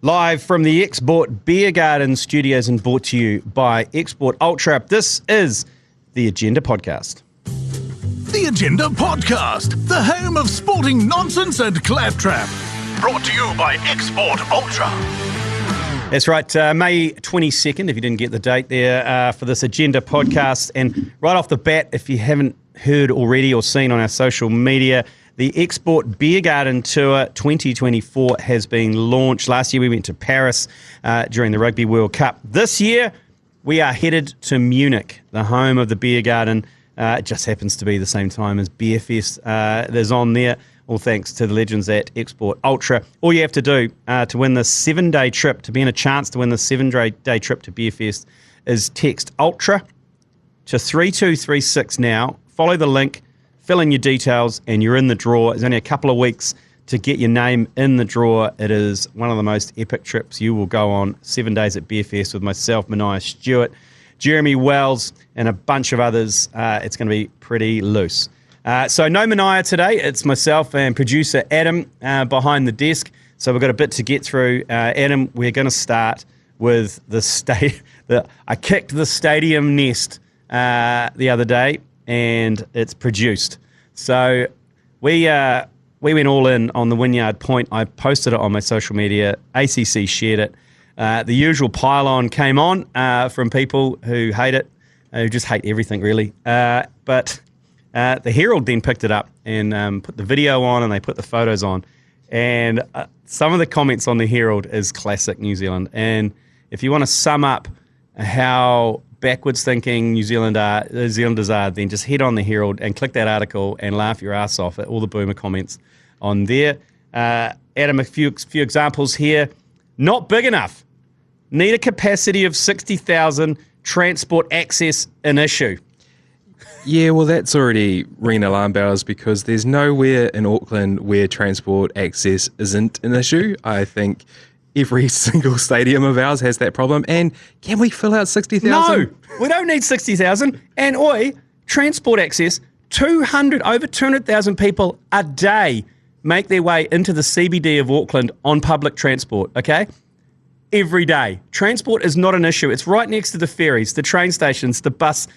Live from the Export Beer Garden studios and brought to you by Export Ultra. This is the Agenda Podcast. The Agenda Podcast, the home of sporting nonsense and claptrap. Brought to you by Export Ultra. That's right, May 22nd, if you didn't get the date there, for this Agenda Podcast. And right off the bat, if you haven't heard already or seen on our social media, the Export Beer Garden Tour 2024 has been launched. Last year we went to Paris during the Rugby World Cup. This year we are headed to Munich, the home of the Beer Garden. It just happens to be the same time as Beer Fest. There's on there, all thanks to the legends at Export Ultra. All you have to do to win this 7-day trip, to be in a chance to win this 7-day trip to Beer Fest, is text Ultra to 3236 now. Follow the link. Fill in your details and you're in the draw. It's only a couple of weeks to get your name in the draw. It is one of the most epic trips you will go on. 7 days at Beer Fest with myself, Mania Stewart, Jeremy Wells, and a bunch of others. It's going to be pretty loose. So no Mania today. It's myself and producer Adam behind the desk. So we've got a bit to get through. Adam, we're going to start with I kicked the stadium nest the other day, and it's produced. So we went all in on the Wynyard Point. I posted it on my social media. ACC shared it. The usual pile-on came on from people who hate it, who just hate everything really. But the Herald then picked it up and put the video on, and they put the photos on. And some of the comments on the Herald is classic New Zealand. And if you want to sum up how backwards thinking New Zealanders are, then just head on the Herald and click that article and laugh your ass off at all the boomer comments on there. Adam, a few examples here. Not big enough. Need a capacity of 60,000. Transport access an issue. Yeah, well, that's already ringing alarm bells because there's nowhere in Auckland where transport access isn't an issue. I think every single stadium of ours has that problem. And can we fill out 60,000? No, we don't need 60,000. And transport access, over 200,000 people a day make their way into the CBD of Auckland on public transport, okay? Every day. Transport is not an issue. It's right next to the ferries, the train stations, the bus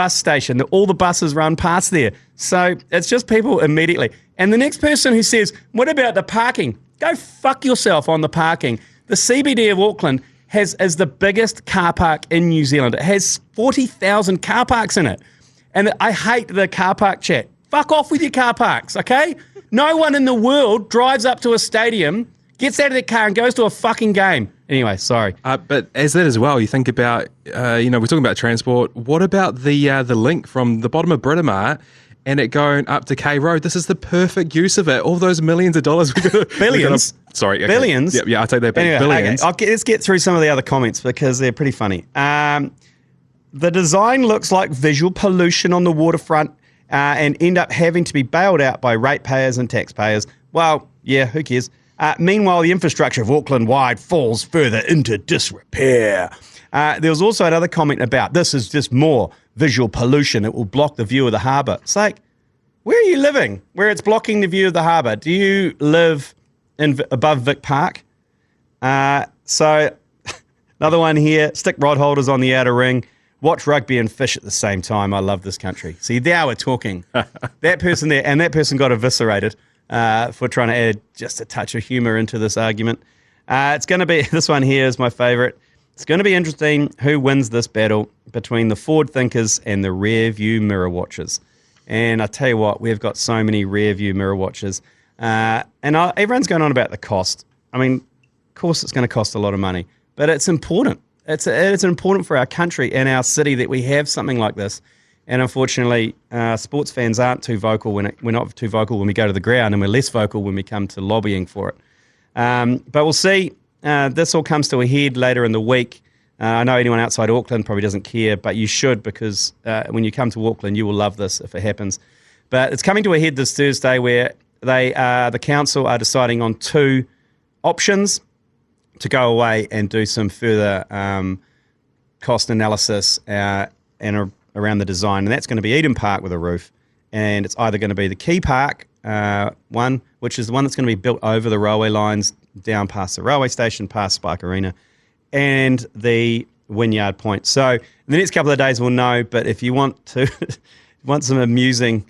station. All the buses run past there. So it's just people immediately. And the next person who says, what about the parking? Go fuck yourself on the parking. The CBD of Auckland is the biggest car park in New Zealand. It has 40,000 car parks in it. And I hate the car park chat. Fuck off with your car parks, okay? No one in the world drives up to a stadium, gets out of their car and goes to a fucking game. Anyway, sorry. But as that as well, you think about, we're talking about transport. What about the link from the bottom of Britomart and it going up to K Road? This is the perfect use of it. All those millions of dollars. Billions. Sorry. Okay. Billions? Yeah, I'll take that back. Anyway, billions. Okay. Let's get through some of the other comments because they're pretty funny. The design looks like visual pollution on the waterfront and end up having to be bailed out by ratepayers and taxpayers. Well, yeah, who cares? Meanwhile, the infrastructure of Auckland-wide falls further into disrepair. There was also another comment about this is just more visual pollution. It will block the view of the harbour. It's like, where are you living where it's blocking the view of the harbour? Do you live above Vic Park? So another one here, stick rod holders on the outer ring. Watch rugby and fish at the same time. I love this country. See, now we're talking. That person there, and that person got eviscerated for trying to add just a touch of humour into this argument. It's going to be, this one here is my favourite. It's going to be interesting who wins this battle between the forward thinkers and the rear view mirror watchers. And I tell you what, we've got so many rear view mirror watchers. Everyone's going on about the cost. I mean, of course it's going to cost a lot of money, but it's important. It's important for our country and our city that we have something like this. And unfortunately, sports fans aren't too vocal we're not too vocal when we go to the ground, and we're less vocal when we come to lobbying for it. But we'll see. This all comes to a head later in the week. I know anyone outside Auckland probably doesn't care, but you should because when you come to Auckland, you will love this if it happens. But it's coming to a head this Thursday where the council are deciding on two options to go away and do some further cost analysis and around the design. And that's going to be Eden Park with a roof. And it's either going to be the Key Park one, which is the one that's going to be built over the railway lines down past the railway station, past Spark Arena, and the Wynyard Point. So in the next couple of days we'll know, but if you want some amusing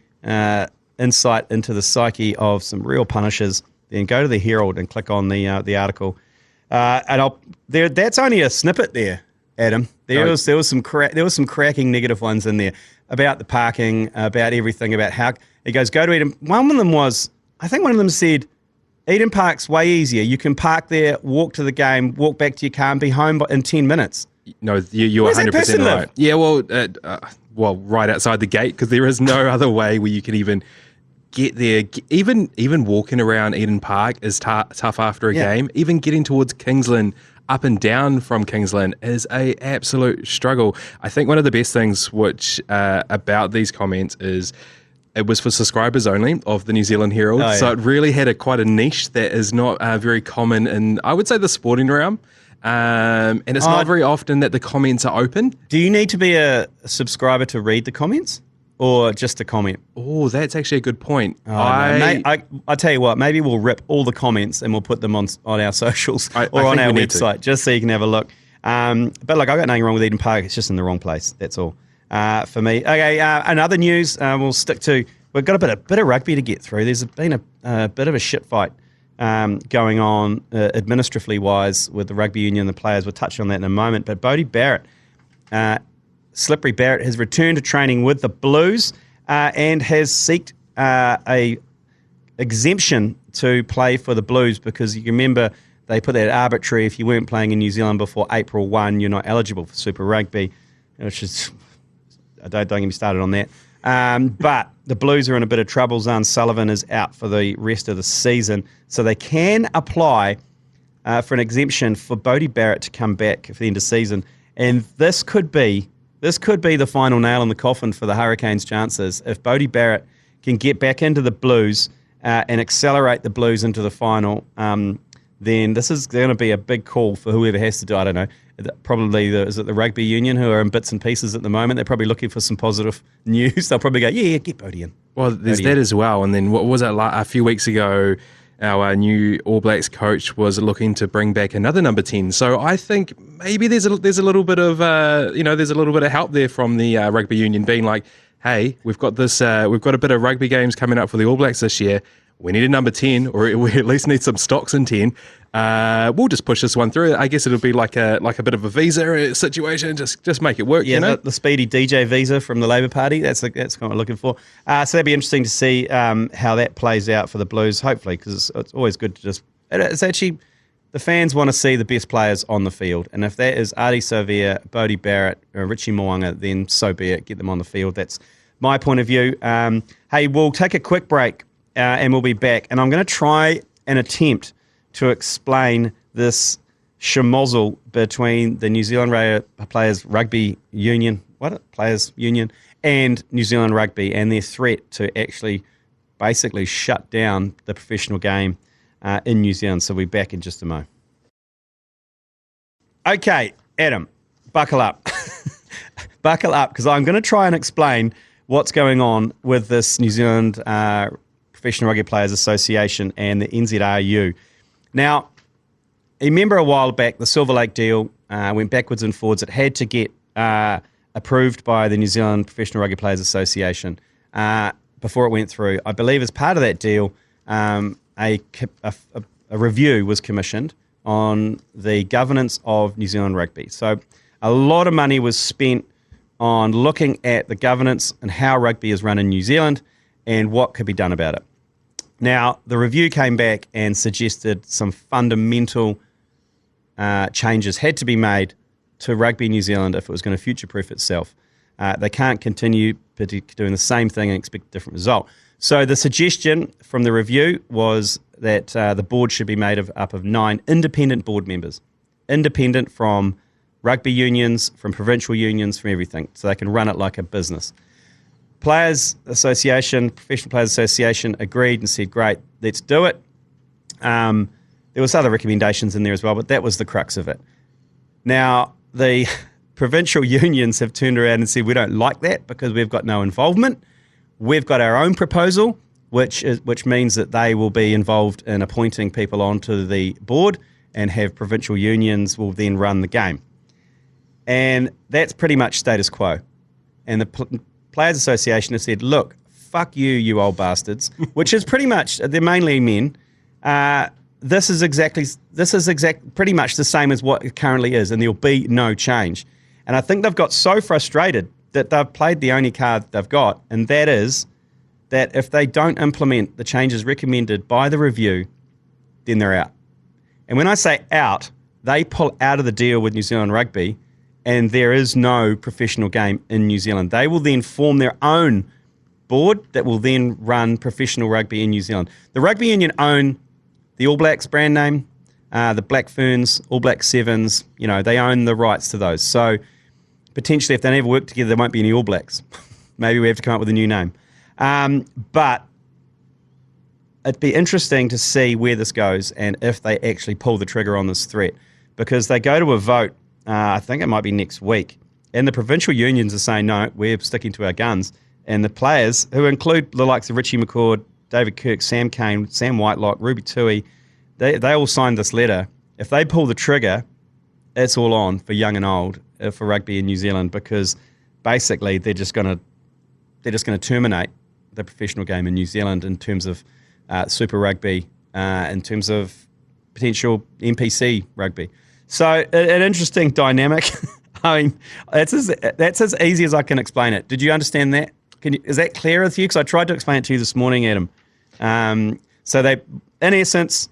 insight into the psyche of some real punishers, then go to the Herald and click on the article. That's only a snippet there, Adam. There was some cracking negative ones in there about the parking, about everything, about how it goes. Go to Eden. One of them said, Eden Park's way easier. You can park there, walk to the game, walk back to your car, and be home in 10 minutes. No, you're 100% right. Live? Yeah, well, right outside the gate, because there is no other way where you can even get there. Even walking around Eden Park is tough after a game. Even getting towards Kingsland, up and down from Kingsland, is a absolute struggle. I think one of the best things about these comments is it was for subscribers only of the New Zealand Herald. Oh, yeah. So it really had quite a niche that is not very common in, I would say, the sporting realm. And it's not very often that the comments are open. Do you need to be a subscriber to read the comments, or just a comment? Oh, that's actually a good point. I tell you what, maybe we'll rip all the comments and we'll put them on our socials or on our website, just so you can have a look. But look, I've got nothing wrong with Eden Park. It's just in the wrong place. That's all for me. Okay, another news we'll stick to. We've got a bit of rugby to get through. There's been a bit of a shit fight going on administratively wise with the rugby union and the players. We'll touch on that in a moment. But Beaudy Barrett, Slippery Barrett, has returned to training with the Blues and has sought a exemption to play for the Blues, because you can remember they put that arbitrary, if you weren't playing in New Zealand before April 1, you're not eligible for Super Rugby, which is, don't get me started on that. But the Blues are in a bit of trouble. Zane Sullivan is out for the rest of the season, so they can apply for an exemption for Beaudy Barrett to come back for the end of season. And this could be the final nail in the coffin for the Hurricanes' chances. If Beaudy Barrett can get back into the Blues and accelerate the Blues into the final, then this is going to be a big call for whoever has to do. I don't know. Probably is it the rugby union, who are in bits and pieces at the moment? They're probably looking for some positive news. They'll probably go, yeah, get Beaudy in. Well, there's that as well. And then what was it like a few weeks ago? Our new All Blacks coach was looking to bring back another number 10. So I think maybe there's a little bit of there's a little bit of help there from the rugby union, being like, hey, we've got a bit of rugby games coming up for the All Blacks this year. We need a number 10, or we at least need some stocks in 10. We'll just push this one through. I guess it'll be like a bit of a visa situation. Just make it work. Yeah, the speedy DJ visa from the Labor Party. That's what I'm looking for. So that'd be interesting to see how that plays out for the Blues. Hopefully, because it's always good to it's actually, the fans want to see the best players on the field, and if that is Ardie Savea, Beaudy Barrett, or Richie Mo'unga, then so be it. Get them on the field. That's my point of view. Hey, we'll take a quick break. And we'll be back. And I'm going to try and attempt to explain this schmozzle between the New Zealand Players Rugby Union, Players Union, and New Zealand Rugby, and their threat to actually basically shut down the professional game in New Zealand. So we'll be back in just a moment. Okay, Adam, buckle up. Buckle up, because I'm going to try and explain what's going on with this New Zealand Professional Rugby Players Association and the NZRU. Now, remember a while back, the Silver Lake deal went backwards and forwards. It had to get approved by the New Zealand Professional Rugby Players Association before it went through. I believe as part of that deal, a review was commissioned on the governance of New Zealand rugby. So a lot of money was spent on looking at the governance and how rugby is run in New Zealand and what could be done about it. Now, the review came back and suggested some fundamental changes had to be made to Rugby New Zealand if it was going to future-proof itself. They can't continue doing the same thing and expect a different result. So the suggestion from the review was that the board should be made up of 9 independent board members, independent from rugby unions, from provincial unions, from everything, so they can run it like a business. Players Association, Professional Players Association agreed and said, great, let's do it. There was other recommendations in there as well, but that was the crux of it. Now, the provincial unions have turned around and said, we don't like that because we've got no involvement. We've got our own proposal, which means that they will be involved in appointing people onto the board and have provincial unions will then run the game. And that's pretty much status quo. And the Players Association has said, look, fuck you, you old bastards, which is pretty much, they're mainly men. This is pretty much the same as what it currently is, and there'll be no change. And I think they've got so frustrated that they've played the only card they've got, and that is that if they don't implement the changes recommended by the review, then they're out. And when I say out, they pull out of the deal with New Zealand Rugby, and there is no professional game in New Zealand. They will then form their own board that will then run professional rugby in New Zealand. The Rugby Union own the All Blacks brand name, the Black Ferns, All Black Sevens, they own the rights to those. So potentially if they never work together, there won't be any All Blacks. Maybe we have to come up with a new name. But it'd be interesting to see where this goes and if they actually pull the trigger on this threat, because they go to a vote, I think it might be next week, and the provincial unions are saying, no, we're sticking to our guns. And the players, who include the likes of Richie McCord, David Kirk, Sam Kane, Sam Whitelock, Ruby Tui, they all signed this letter. If they pull the trigger, it's all on for young and old for rugby in New Zealand, because basically they're just going to terminate the professional game in New Zealand in terms of Super Rugby, in terms of potential NPC rugby. So an interesting dynamic. I mean, that's as easy as I can explain it. Did you understand that? Is that clear with you? Because I tried to explain it to you this morning, Adam. So they, in essence,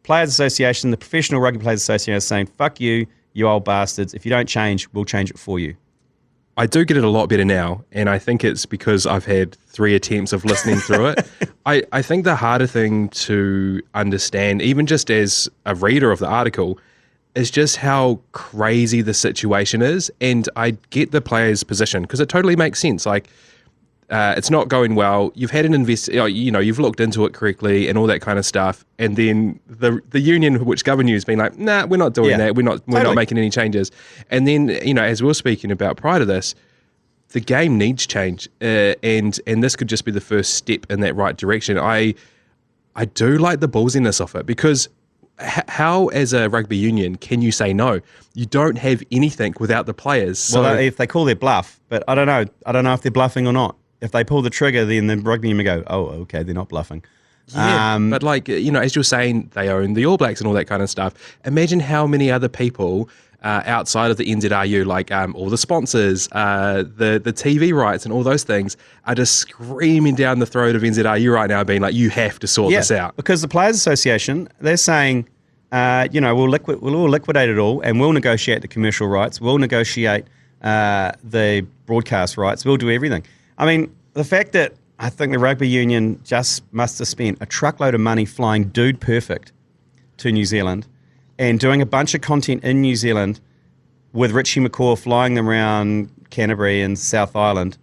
Players Association, the Professional Rugby Players Association is saying, fuck you, you old bastards. If you don't change, we'll change it for you. I do get it a lot better now, and I think it's because I've had 3 attempts of listening through it. I think the harder thing to understand, even just as a reader of the article, is just how crazy the situation is. And I get the players' position because it totally makes sense. Like, it's not going well. You've had an you've looked into it correctly and all that kind of stuff. And then the union which govern you has been like, nah, we're not doing that. We're not making any changes. And then, as we were speaking about prior to this, the game needs change. And this could just be the first step in that right direction. I do like the ballsiness of it, because how, as a rugby union, can you say no? You don't have anything without the players. So, well, if they call their bluff, but I don't know. I don't know if they're bluffing or not. If they pull the trigger, then the rugby union go, oh, okay, they're not bluffing. Yeah, but as you're saying, they own the All Blacks and all that kind of stuff. Imagine how many other people outside of the NZRU, like all the sponsors, the TV rights and all those things, are just screaming down the throat of NZRU right now, being like, you have to sort this out. Because the Players Association, they're saying, we'll all liquidate it all, and we'll negotiate the commercial rights, we'll negotiate the broadcast rights, we'll do everything. I mean, the fact that I think the rugby union just must have spent a truckload of money flying Dude Perfect to New Zealand and doing a bunch of content in New Zealand with Richie McCaw flying them around Canterbury and South Island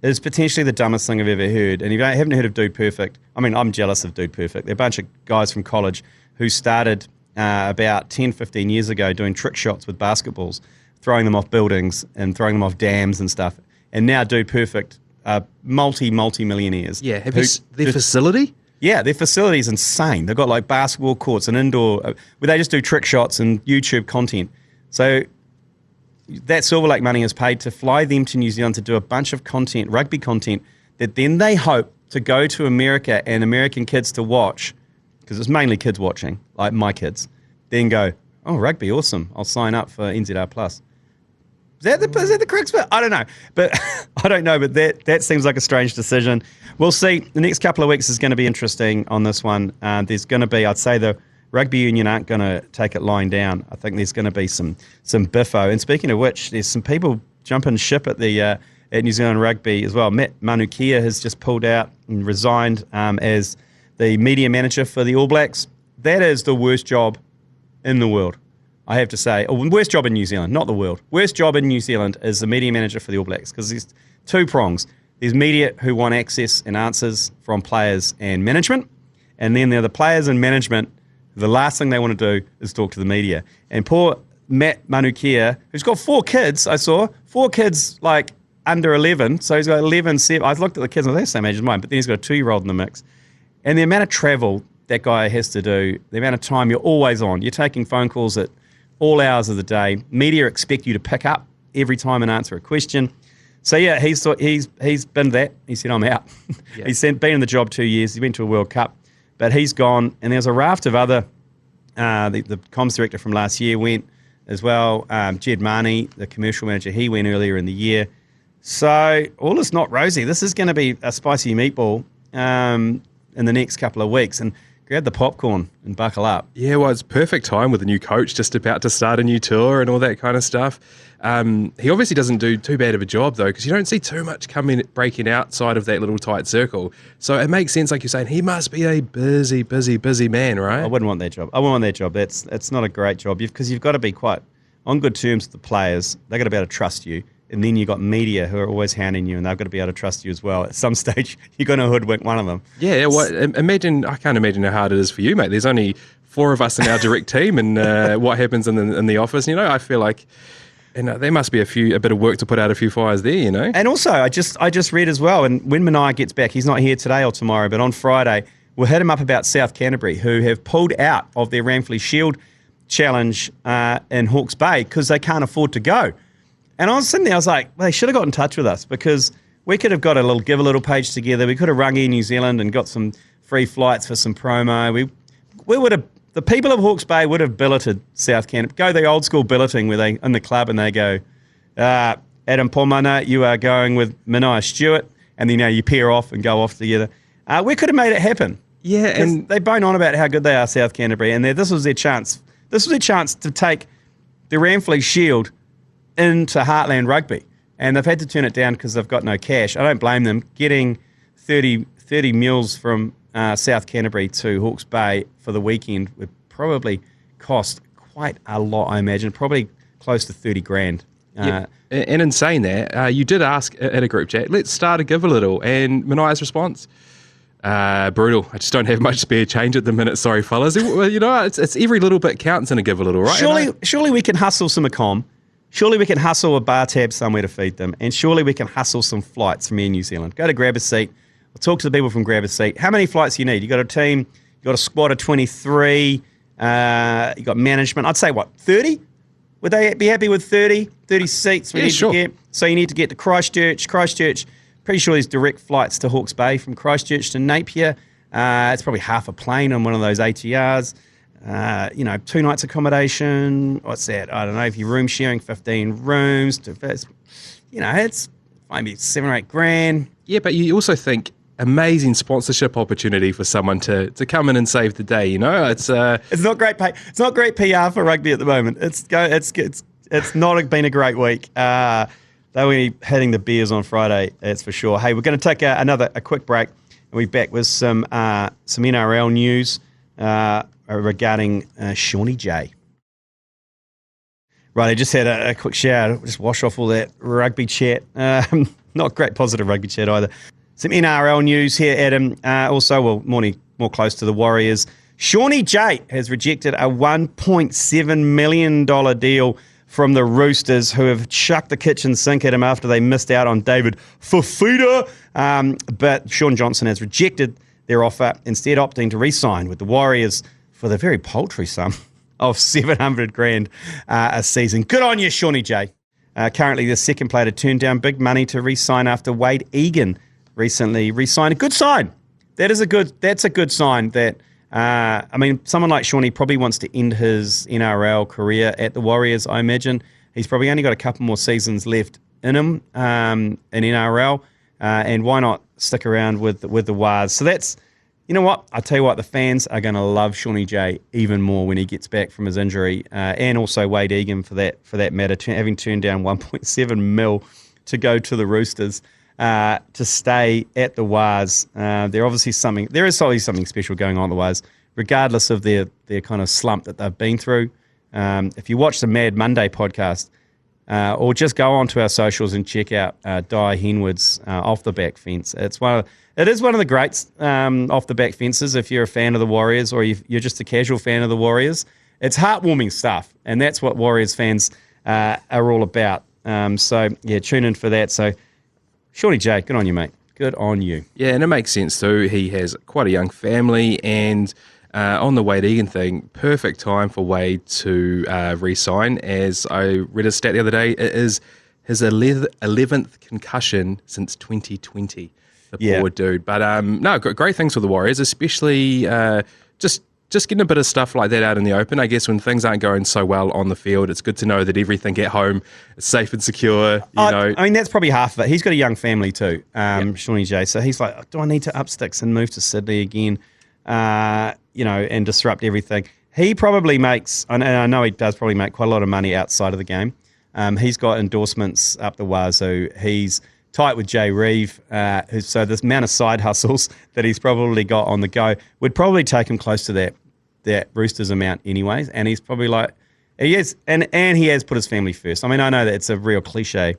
is potentially the dumbest thing I've ever heard. And if you haven't heard of Dude Perfect, I mean, I'm jealous of Dude Perfect. They're a bunch of guys from college who started about 10, 15 years ago doing trick shots with basketballs, throwing them off buildings and throwing them off dams and stuff. And now Dude Perfect are multi-millionaires. Yeah, have you their facility? Yeah, their facility is insane. They've got like basketball courts and indoor, where they just do trick shots and YouTube content. So that Silver Lake money is paid to fly them to New Zealand to do a bunch of content, rugby content, that then they hope to go to America and American kids to watch, because it's mainly kids watching, like my kids, then go, oh, rugby, awesome. I'll sign up for NZR+. Is that the crux of it? I don't know. But that seems like a strange decision. We'll see. The next couple of weeks is going to be interesting on this one. There's going to be, I'd say the rugby union aren't going to take it lying down. I think there's going to be some biffo. And speaking of which, there's some people jumping ship at New Zealand Rugby as well. Matt Manukia has just pulled out and resigned as the media manager for the All Blacks. That is the worst job in the world, I have to say. Worst job in New Zealand, not the world. Worst job in New Zealand is the media manager for the All Blacks, because there's 2 prongs. There's media who want access and answers from players and management, and then there are the players and management. The last thing they want to do is talk to the media. And poor Matt Manukia, who's got 4 kids, I saw 4 kids, like under 11, so he's got 11, 7. I looked at the kids, and they're the same age as mine, but then he's got a 2-year-old in the mix. And the amount of travel that guy has to do, the amount of time you're always on. You're taking phone calls at all hours of the day. Media expect you to pick up every time and answer a question. So, yeah, he's been that. He said, I'm out. Yeah. He's been in the job 2 years. He went to a World Cup, but he's gone. And there's a raft of other, the comms director from last year went as well. Jed Marnie, the commercial manager, he went earlier in the year. So all is not rosy. This is going to be a spicy meatball in the next couple of weeks. And grab the popcorn and buckle up. Yeah, well, it's perfect time with a new coach just about to start a new tour and all that kind of stuff. He obviously doesn't do too bad of a job, though, because you don't see too much breaking outside of that little tight circle. So it makes sense, like you're saying, he must be a busy man, right? I wouldn't want that job. I wouldn't want that job. It's not a great job because you've got to be quite on good terms with the players. They've got to be able to trust you. And then you've got media who are always hounding you, and they've got to be able to trust you as well. At some stage, you're going to hoodwink one of them. Yeah, well, I can't imagine how hard it is for you, mate. There's only 4 of us in our direct team, and what happens in the office, I feel like there must be a bit of work to put out a few fires there, And also, I just read as well, and when Mania gets back, he's not here today or tomorrow, but on Friday, we'll hit him up about South Canterbury, who have pulled out of their Ramfleet Shield challenge in Hawke's Bay because they can't afford to go. And I was sitting there, I was like, well, they should have got in touch with us because we could have got a little page together. We could have rung Air New Zealand and got some free flights for some promo. We would have, the people of Hawke's Bay would have billeted South Canterbury. Go the old school billeting where they in the club and they go, Adam Pomana, you are going with Mania Stewart, and then you pair off and go off together. We could have made it happen. Yeah, and they bone on about how good they are, South Canterbury, and this was their chance. This was their chance to take the Ramfleet Shield into Heartland Rugby, and they've had to turn it down because they've got no cash. I don't blame them. Getting 30 mils from South Canterbury to Hawke's Bay for the weekend would probably cost quite a lot, I imagine, probably close to 30 grand. Yeah. And in saying that, you did ask at a group chat, let's start a give a little, and Mania's response, brutal. I just don't have much spare change at the minute. Sorry, fellas. It's every little bit counts in a give a little, right? Surely we can hustle some accom. Surely we can hustle a bar tab somewhere to feed them. And surely we can hustle some flights from Air New Zealand. Go to Grab a Seat. I'll talk to the people from Grab a Seat. How many flights do you need? You've got a team. You've got a squad of 23. You've got management. I'd say, 30? Would they be happy with 30? 30 seats? Sure. So you need to get to Christchurch. Pretty sure there's direct flights to Hawke's Bay from Christchurch to Napier. It's probably half a plane on one of those ATRs. 2 nights accommodation. What's that? I don't know. If you're room sharing, 15 rooms. It's maybe 7 or 8 grand. Yeah, but you also think amazing sponsorship opportunity for someone to come in and save the day. It's not great pay. It's not great PR for rugby at the moment. It's not been a great week. They will be hitting the beers on Friday. That's for sure. Hey, we're going to take a quick break, and we'll be back with some NRL news. Regarding Shawnee J. Right, I just had a quick shower, just wash off all that rugby chat. Not great positive rugby chat either. Some NRL news here, Adam. Also, more close to the Warriors. Shawnee J has rejected a $1.7 million deal from the Roosters, who have chucked the kitchen sink at him after they missed out on David Fafita. But Shaun Johnson has rejected their offer, instead opting to re-sign with the Warriors for the very paltry sum of 700 grand a season. Good on you, Shawnee J. Currently the second player to turn down big money to re-sign after Wade Egan recently re-signed. A good sign. That's a good sign that, someone like Shawnee probably wants to end his NRL career at the Warriors, I imagine. He's probably only got a couple more seasons left in him in NRL, and why not stick around with the Wars? So that's, you know what? I tell you what, the fans are going to love Shawnee J even more when he gets back from his injury, and also Wade Egan for that matter, having turned down 1.7 mil to go to the Roosters to stay at the Wars. There is obviously something special going on at the Wars, regardless of their kind of slump that they've been through. If you watch the Mad Monday podcast, or just go onto our socials and check out Di Henwood's Off the Back Fence. It is one of the greats off the back fences if you're a fan of the Warriors, or you're just a casual fan of the Warriors. It's heartwarming stuff, and that's what Warriors fans are all about. So, yeah, tune in for that. So Shawnee J, good on you, mate. Good on you. Yeah, and it makes sense too. He has quite a young family, and on the Wade Egan thing, perfect time for Wade to re-sign. As I read a stat the other day, it is his 11th concussion since 2020. The poor dude. But no, great things for the Warriors, especially just getting a bit of stuff like that out in the open. I guess when things aren't going so well on the field, it's good to know that everything at home is safe and secure. I mean, that's probably half of it. He's got a young family too, Shawnee J. So he's like, do I need to up sticks and move to Sydney again, and disrupt everything? He probably makes, and I know he does probably make quite a lot of money outside of the game. He's got endorsements up the wazoo. He's tight with Jay Reeve, so this amount of side hustles that he's probably got on the go would probably take him close to that Roosters amount anyways, and he's probably like, he is, and he has put his family first. I mean, I know that it's a real cliche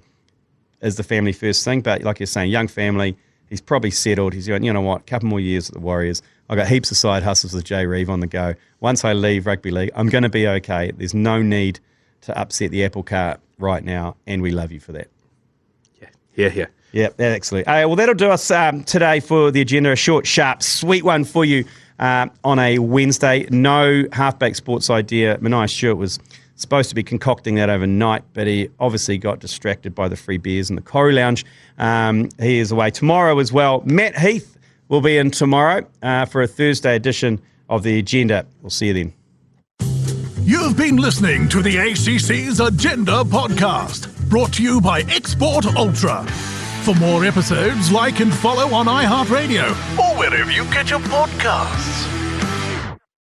as the family first thing, but like you're saying, young family, he's probably settled. He's going, you know what, a couple more years at the Warriors. I've got heaps of side hustles with Jay Reeve on the go. Once I leave rugby league, I'm going to be okay. There's no need to upset the apple cart right now, and we love you for that. Yeah. Yeah, excellent. Well, that'll do us today for the agenda. A short, sharp, sweet one for you on a Wednesday. No half-baked sports idea. Maniah Stewart was supposed to be concocting that overnight, but he obviously got distracted by the free beers in the Koru Lounge. He is away tomorrow as well. Matt Heath will be in tomorrow for a Thursday edition of the agenda. We'll see you then. You've been listening to the ACC's Agenda podcast, brought to you by Export Ultra. For more episodes, like and follow on iHeartRadio or wherever you get your podcasts.